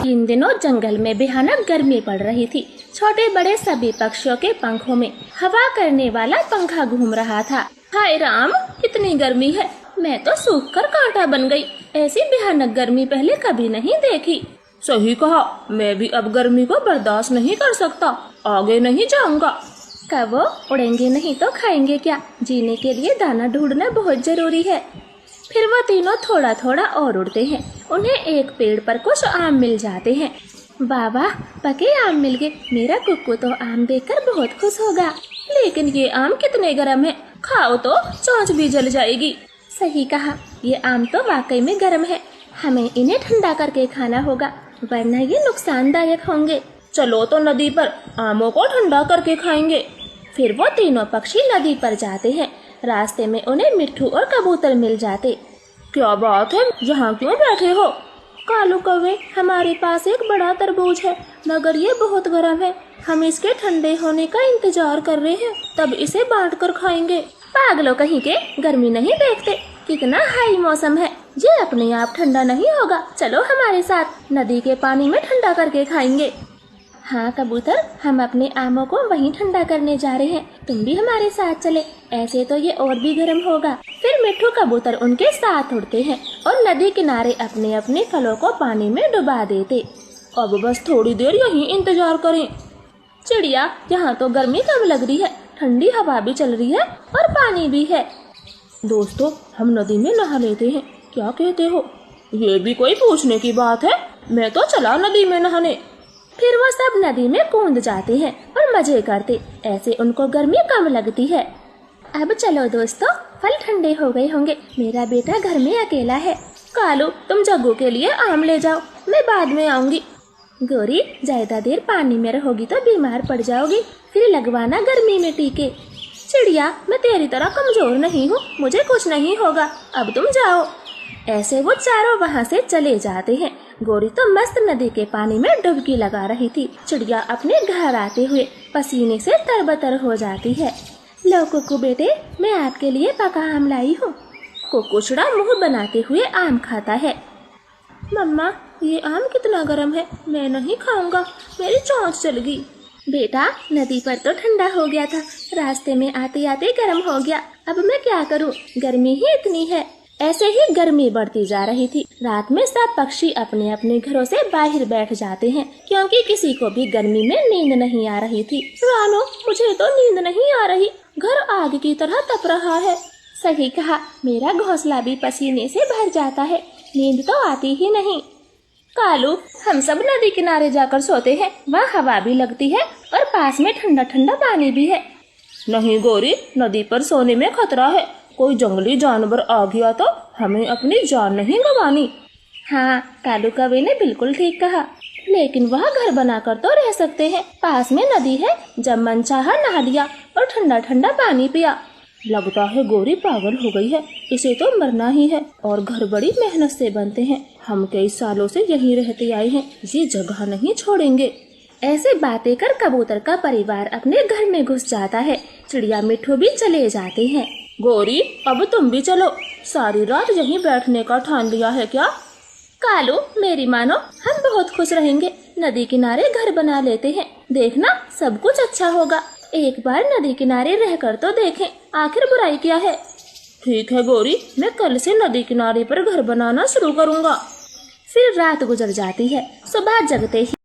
इन दिनों जंगल में भयानक गर्मी पड़ रही थी। छोटे बड़े सभी पक्षियों के पंखों में हवा करने वाला पंखा घूम रहा था। हाय राम, इतनी गर्मी है, मैं तो सूख कर कांटा बन गई। ऐसी भयानक गर्मी पहले कभी नहीं देखी। सही कहा, मैं भी अब गर्मी को बर्दाश्त नहीं कर सकता, आगे नहीं जाऊंगा। कौवों, उड़ेंगे नहीं तो खाएंगे क्या? जीने के लिए दाना ढूंढना बहुत जरूरी है। फिर वो तीनों थोड़ा थोड़ा और उड़ते हैं। उन्हें एक पेड़ पर कुछ आम मिल जाते हैं। बाबा, पके आम मिल गए। मेरा कुक्कू तो आम देखकर बहुत खुश होगा। लेकिन ये आम कितने गर्म है, खाओ तो चोंच भी जल जाएगी। सही कहा, ये आम तो वाकई में गर्म है। हमें इन्हें ठंडा करके खाना होगा, वरना ये नुकसानदायक होंगे। चलो तो नदी पर आमों को ठंडा करके खाएंगे। फिर वो तीनों पक्षी नदी पर जाते हैं। रास्ते में उन्हें मिट्ठू और कबूतर मिल जाते। क्या बात है, यहाँ क्यों बैठे हो? कालू कौवे, हमारे पास एक बड़ा तरबूज है, मगर ये बहुत गर्म है। हम इसके ठंडे होने का इंतजार कर रहे हैं, तब इसे बांट कर खाएंगे। पागलों कहीं के, गर्मी नहीं देखते? कितना हाई मौसम है, ये अपने आप ठंडा नहीं होगा। चलो हमारे साथ, नदी के पानी में ठंडा करके खाएंगे। हाँ कबूतर, हम अपने आमों को वहीं ठंडा करने जा रहे हैं, तुम भी हमारे साथ चले, ऐसे तो ये और भी गर्म होगा। फिर मिट्ठू कबूतर उनके साथ उड़ते हैं और नदी किनारे अपने अपने फलों को पानी में डुबा देते। अब बस थोड़ी देर यहीं इंतजार करें। चिड़िया, यहाँ तो गर्मी कम लग रही है, ठंडी हवा भी चल रही है और पानी भी है। दोस्तों, हम नदी में नहा लेते हैं, क्या कहते हो? ये भी कोई पूछने की बात है, मैं तो चला नदी में नहाने। फिर वो सब नदी में कूद जाते हैं और मजे करते। ऐसे उनको गर्मी कम लगती है। अब चलो दोस्तों, फल ठंडे हो गए होंगे। मेरा बेटा घर में अकेला है। कालू, तुम जग्गू के लिए आम ले जाओ, मैं बाद में आऊंगी। गोरी, ज्यादा देर पानी में रहोगी तो बीमार पड़ जाओगी, फिर लगवाना गर्मी में टीके। चिड़िया, मैं तेरी तरह कमजोर नहीं हूँ, मुझे कुछ नहीं होगा, अब तुम जाओ। ऐसे वो चारों वहाँ से चले जाते हैं। गोरी तो मस्त नदी के पानी में डुबकी लगा रही थी। चिड़िया अपने घर आते हुए पसीने से तरबतर हो जाती है। लो कुक्कू बेटे, मैं आपके लिए पका आम लाई हूँ। कुक्कुचड़ा मुँह बनाते हुए आम खाता है। मम्मा, ये आम कितना गर्म है, मैं नहीं खाऊंगा, मेरी चोंच जल गई। बेटा, नदी पर तो ठंडा हो गया था, रास्ते में आते आते गर्म हो गया। अब मैं क्या करूँ, गर्मी ही इतनी है। ऐसे ही गर्मी बढ़ती जा रही थी। रात में सब पक्षी अपने अपने घरों से बाहर बैठ जाते हैं, क्योंकि किसी को भी गर्मी में नींद नहीं आ रही थी। रानो, मुझे तो नींद नहीं आ रही, घर आग की तरह तप रहा है। सही कहा, मेरा घोंसला भी पसीने से भर जाता है, नींद तो आती ही नहीं। कालू, हम सब नदी किनारे जाकर सोते हैं, वहाँ हवा भी लगती है और पास में ठंडा ठंडा पानी भी है। नहीं गोरी, नदी पर सोने में खतरा है, कोई जंगली जानवर आ गया तो हमें अपनी जान नहीं गंवानी। हाँ, कालू कौवे ने बिल्कुल ठीक कहा, लेकिन वह घर बनाकर तो रह सकते हैं। पास में नदी है, जब मन चाहा नहा लिया और ठंडा ठंडा पानी पिया। लगता है गोरी पागल हो गई है, इसे तो मरना ही है। और घर बड़ी मेहनत से बनते हैं, हम कई सालों से यहीं रहते आए हैं, ये जगह नहीं छोड़ेंगे। ऐसे बातें कर कबूतर का परिवार अपने घर में घुस जाता है। चिड़िया मिट्ठू भी चले जाते हैं। गोरी, अब तुम भी चलो, सारी रात यहीं बैठने का ठान लिया है क्या? कालू, मेरी मानो, हम बहुत खुश रहेंगे, नदी किनारे घर बना लेते हैं, देखना सब कुछ अच्छा होगा। एक बार नदी किनारे रहकर तो देखें, आखिर बुराई क्या है। ठीक है गोरी, मैं कल से नदी किनारे पर घर बनाना शुरू करूँगा। फिर रात गुजर जाती है। सुबह जगते ही